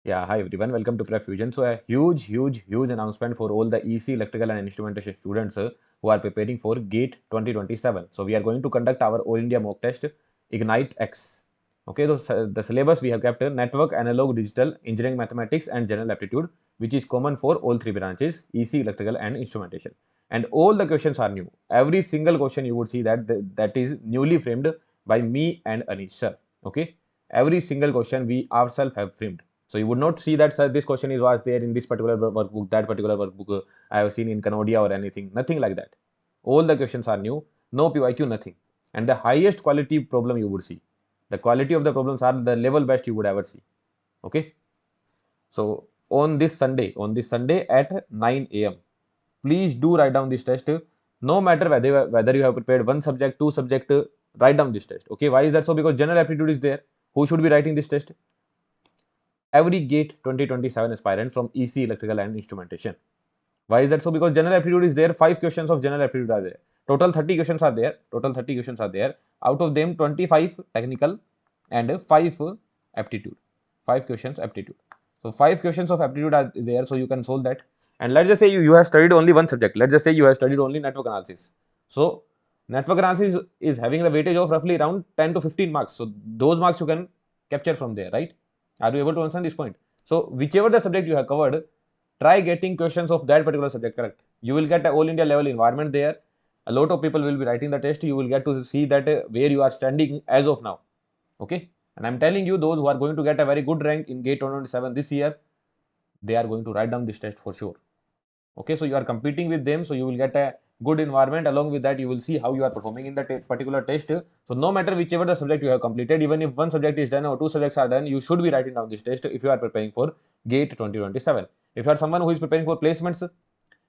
Yeah, hi everyone, welcome to PrepFusion. So a huge announcement for all the EC electrical and instrumentation students who are preparing for GATE 2027. So we are going to conduct our All India mock test IGNITEX. Okay, so the syllabus we have kept network, analog, digital, engineering, mathematics and general aptitude, which is common for all three branches, EC, electrical and instrumentation. And all the questions are new. Every single question you would see that is newly framed by me and Anish sir. Okay, every single question we ourselves have framed. So you would not see that sir, this question was there in this particular workbook, that particular workbook I have seen in Canodia or anything. Nothing like that. All the questions are new, no PYQ, nothing. And the highest quality problem you would see. The quality of the problems are the level best you would ever see. Okay. So on this Sunday at 9 a.m. Please do write down this test. No matter whether you have prepared one subject, two subject, write down this test. Okay. Why is that so? Because general aptitude is there. Who should be writing this test? Every GATE 2027 aspirant from EC electrical and instrumentation. Why is that so? Because general aptitude is there. 5 questions of general aptitude are there. Total 30 questions are there. Total 30 questions are there. Out of them, 25 technical and 5 aptitude. 5 questions aptitude. So 5 questions of aptitude are there. So you can solve that. And let's just say you have studied only one subject. Let's just say you have studied only network analysis. So network analysis is having the weightage of roughly around 10 to 15 marks. So those marks you can capture from there, right? Are you able to understand this point? So whichever the subject you have covered, try getting questions of that particular subject correct. You will get a all India level environment there. A lot of people will be writing the test. You will get to see that where you are standing as of now. Okay. And I'm telling you, those who are going to get a very good rank in GATE 2027 this year, they are going to write down this test for sure. Okay. So you are competing with them. So you will get a good environment. Along with that, you will see how you are performing in the particular test. So no matter whichever the subject you have completed, even if one subject is done or two subjects are done, you should be writing down this test if you are preparing for GATE 2027. If you are someone who is preparing for placements,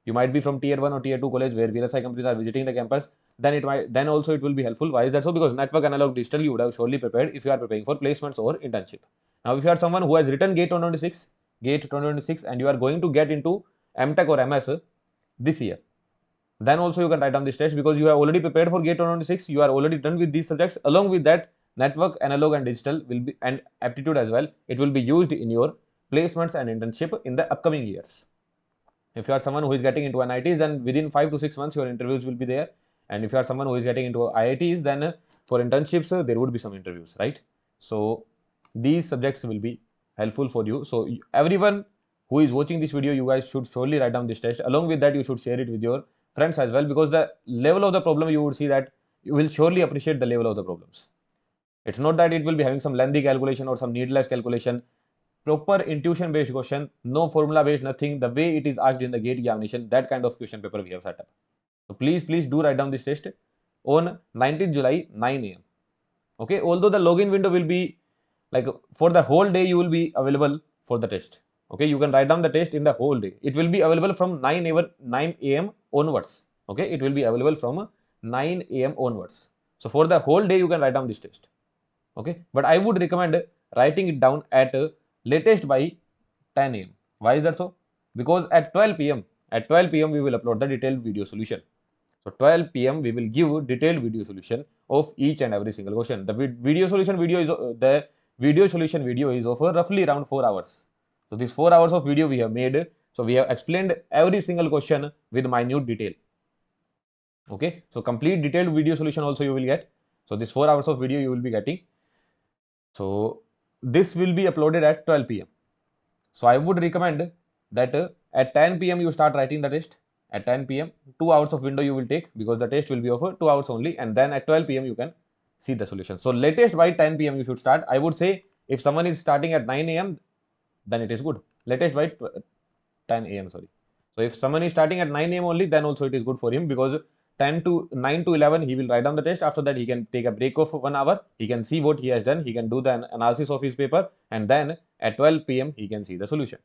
you might be from tier 1 or tier 2 college where VLSI companies are visiting the campus, then also it will be helpful. Why is that so? Because network, analog, digital you would have surely prepared if you are preparing for placements or internship. Now if you are someone who has written GATE 2026 and you are going to get into MTech or MS this year, then also you can write down this test because you have already prepared for GATE 2026. You are already done with these subjects. Along with that, network, analog and digital will be, and aptitude as well, it will be used in your placements and internship in the upcoming years. If you are someone who is getting into NITs, then within 5 to 6 months your interviews will be there. And if you are someone who is getting into IITs, then for internships there would be some interviews, right? So these subjects will be helpful for you. So everyone who is watching this video, you guys should surely write down this test. Along with that, you should share it with your friends as well, because the level of the problem, you would see that you will surely appreciate the level of the problems. It's not that it will be having some lengthy calculation or some needless calculation. Proper intuition based question, no formula based, nothing. The way it is asked in the GATE examination, that kind of question paper we have set up. So please do write down this test on 19th July 9 a.m. Okay, although the login window will be like for the whole day, you will be available for the test. Okay, you can write down the test in the whole day. It will be available from 9 a.m. onwards. Okay, it will be available from 9 a.m. onwards. So for the whole day, you can write down this test. Okay, but I would recommend writing it down at latest by 10 a.m. Why is that so? Because at 12 p.m. we will upload the detailed video solution. So 12 p.m. we will give detailed video solution of each and every single question. The video solution video is of roughly around 4 hours. So these 4 hours of video we have made. So we have explained every single question with minute detail. Okay, so complete detailed video solution also you will get. So this 4 hours of video you will be getting. So this will be uploaded at 12 p.m. So I would recommend that at 10 p.m. you start writing the test. At 10 p.m. 2 hours of window you will take because the test will be over 2 hours only, and then at 12 p.m. you can see the solution. So latest by 10 p.m. you should start. I would say if someone is starting at 9 a.m. then it is good. Latest by 10 a.m. sorry. So if someone is starting at 9 a.m. only, then also it is good for him because 10 to 9 to 11 he will write down the test. After that he can take a break of 1 hour. He can see what he has done. He can do the analysis of his paper, and then at 12 p.m. he can see the solution.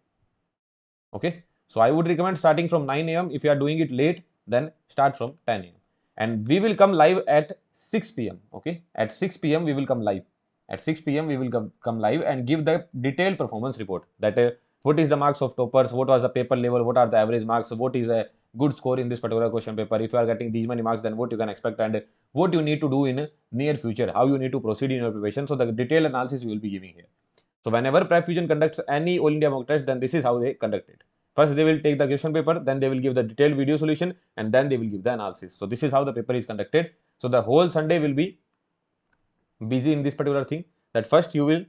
Okay. So I would recommend starting from 9 a.m. If you are doing it late, then start from 10 a.m. And we will come live at 6 p.m. Okay. At 6 p.m. we will come live. At 6 p.m. we will come live and give the detailed performance report that what is the marks of toppers, what was the paper level, what are the average marks, what is a good score in this particular question paper. If you are getting these many marks, then what you can expect and what you need to do in near future, how you need to proceed in your preparation. So the detailed analysis we will be giving here. So whenever PrepFusion conducts any All India mock test, then this is how they conduct it. First, they will take the question paper, then they will give the detailed video solution, and then they will give the analysis. So this is how the paper is conducted. So the whole Sunday will be busy in this particular thing, that first you will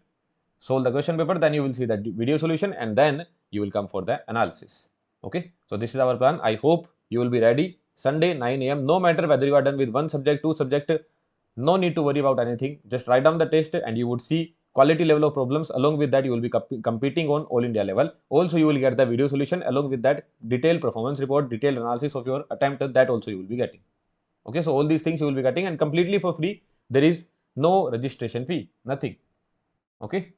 solve the question paper, then you will see the video solution, and then you will come for the analysis. Okay, so this is our plan. I hope you will be ready Sunday 9 a.m. No matter whether you are done with one subject, two subject, no need to worry about anything. Just write down the test and you would see quality level of problems. Along with that, you will be competing on all India level. Also, you will get the video solution. Along with that, detailed performance report, detailed analysis of your attempt, that also you will be getting. Okay, so all these things you will be getting, and completely for free. There is no registration fee, nothing. Okay,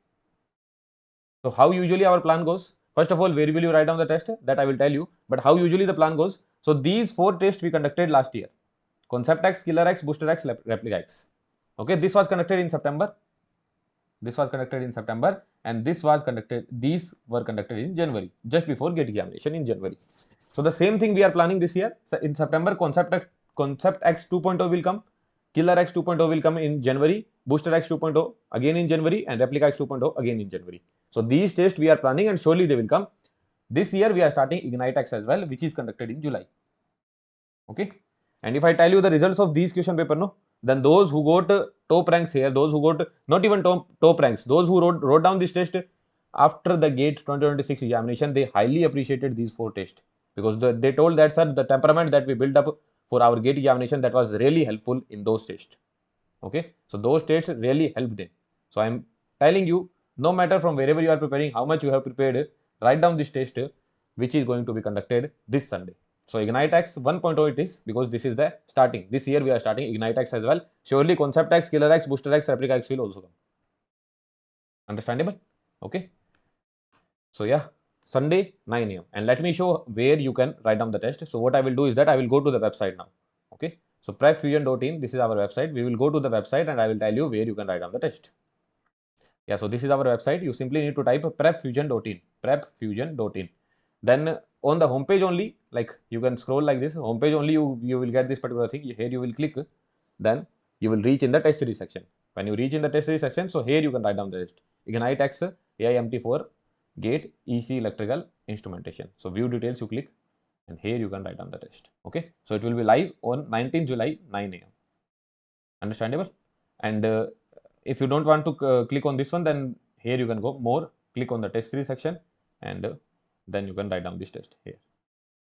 so how usually our plan goes? First of all, where will you write down the test? That I will tell you. But how usually the plan goes? So these 4 tests we conducted last year: Concept X, Killer X, Booster X, Replica X. Okay, this was conducted in September. This was conducted in September, and this was conducted. These were conducted in January, just before GATE examination in January. So the same thing we are planning this year. So in September, Concept X 2.0 will come. Killer X 2.0 will come in January, Booster X 2.0 again in January, and Replica X 2.0 again in January. So these tests we are planning, and surely they will come. This year we are starting IGNITEX as well, which is conducted in July. Okay, and if I tell you the results of these question paper, no, then those who got top ranks here, those who got not even top ranks, those who wrote down this test after the GATE 2026 examination, they highly appreciated these 4 tests, because they told that, sir, the temperament that we built up for our GATE examination, that was really helpful in those tests. Okay, so those tests really helped them. So I am telling you, no matter from wherever you are preparing, how much you have prepared, write down this test which is going to be conducted this Sunday. So IGNITEX 1.0 it is, because this is the starting. This year we are starting IGNITEX as well. Surely Concept X, Killer X, Booster X, Replica X will also come. Understandable? Okay. So yeah, Sunday 9 a.m. And let me show where you can write down the test. So what I will do is that I will go to the website now. Okay. So PrepFusion.in, this is our website. We will go to the website and I will tell you where you can write down the test. Yeah, so this is our website. You simply need to type PrepFusion.in, PrepFusion.in. Then on the homepage only, like you can scroll like this, homepage only you will get this particular thing. Here you will click, then you will reach in the test series section. When you reach in the test series section, so here you can write down the test. IGNITEX AIMT for GATE EC electrical instrumentation. So view details you click, and here you can write down the test. Okay, so it will be live on 19th July 9 a.m. Understandable? And if you don't want to click on this one, then here you can go more, click on the test series section, and then you can write down this test here.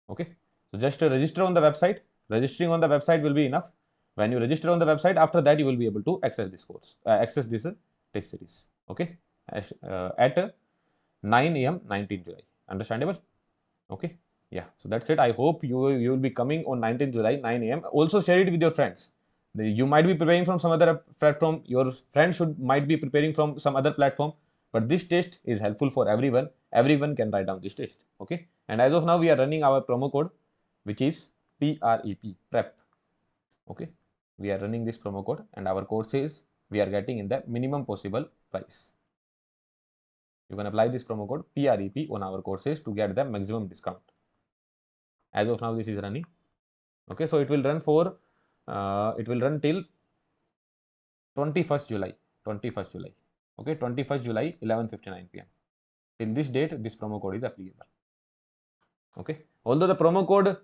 Okay, so just register on the website. Registering on the website will be enough. When you register on the website, after that you will be able to access this course, access this test series. Okay, at 9 a.m. 19th July. Understandable? Okay, yeah, so that's it. I hope you will be coming on 19th July 9 a.m. Also share it with your friends. You might be preparing from some other platform, your friend might be preparing from some other platform, but this test is helpful for everyone. Everyone can write down this test. Okay, and as of now we are running our promo code, which is PREP. Okay, we are running this promo code, and our courses we are getting in the minimum possible price. You can apply this promo code PREP on our courses to get the maximum discount. As of now this is running. Okay, so it will run till 21st July. 21st July. Okay, 21st July 11:59 p.m. Till this date, this promo code is applicable. Okay, although the promo code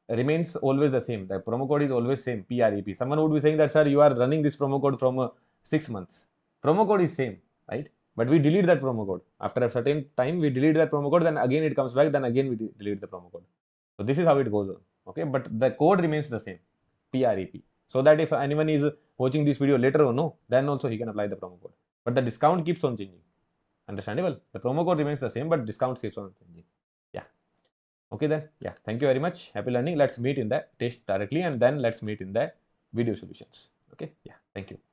remains always the same. The promo code is always same, PREP. Someone would be saying that, sir, you are running this promo code from 6 months. Promo code is same, right? But we delete that promo code. After a certain time, we delete that promo code, then again it comes back, then again we delete the promo code. So this is how it goes on. Okay, but the code remains the same, PREP. So that if anyone is watching this video later on, no, then also he can apply the promo code. But the discount keeps on changing. Understandable? The promo code remains the same, but discount keeps on changing. Yeah. Okay then. Yeah. Thank you very much. Happy learning. Let's meet in the test directly, and then let's meet in the video solutions. Okay. Yeah. Thank you.